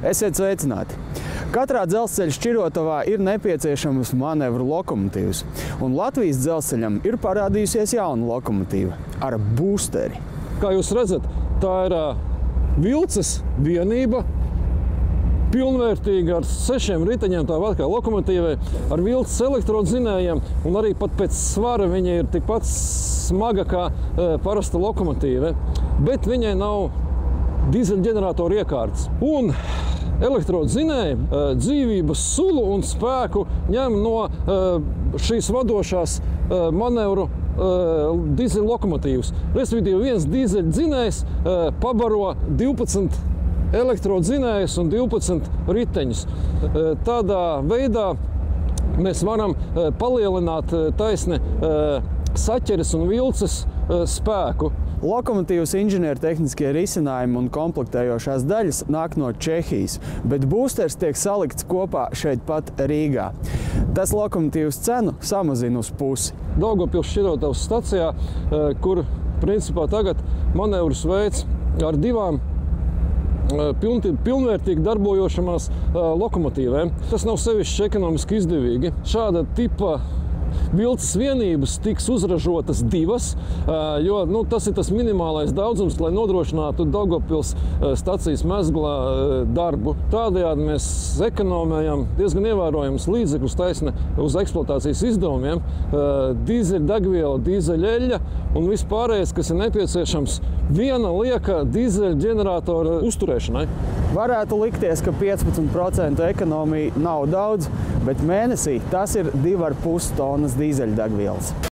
Esiet sveicināti! Katrā dzelzceļa šķirotavā ir nepieciešams manevru lokomotīvs, un Latvijas dzelzceļam ir parādījusies jauna lokomotīva ar būsteri. Kā jūs redzat, tā ir vilces vienība, pilnvērtīga ar 6 riteņiem, tāpat kā lokomotīvai, ar vilces elektrodzinējiem, un arī pat pēc svara viņa ir tikpat smaga kā parasta lokomotīva, bet viņai nav dīzeļģeneratoru iekārtas. Un elektrodzinēji dzīvības sulu un spēku ņem no šīs vadošās manevru dīzeļu lokomotīvas. Respektīvi, viens dīzeļdzinējs pabaro 12 elektrodzinējus un 12 riteņus. Tādā veidā mēs varam palielināt taisni saķeres un vilces spēku. Lokomotīvas inženiertehniskie risinājumi un komplektējošās daļas nāk no Čehijas, bet būsters tiek salikts kopā šeit pat Rīgā. Tas lokomotīvas cenu samazina uz pusi. Daugavpils šķirotavas stacijā, kur principā tagad manevrus veids ar divām pilnvērtīgi darbojošamās lokomotīvēm. Tas nav sevišķi ekonomiski izdevīgi. Šāda tipa vilces vienības tiks uzražotas divas, jo tas ir tas minimālais daudzums, lai nodrošinātu Daugavpils stacijas mezglā darbu. Tādējādi mēs ekonomējam diezgan ievērojamus līdzekļus taisni uz eksploatācijas izdevumiem, dīzeļdegviela, dīzeļeļļa un vispārējais, kas ir nepieciešams viena lieka dīzeļģeneratora uzturēšanai. Varētu likties, ka 15% ekonomija nav daudz, bet mēnesī tas ir 2,5 tonnas dīzeļdegvielas.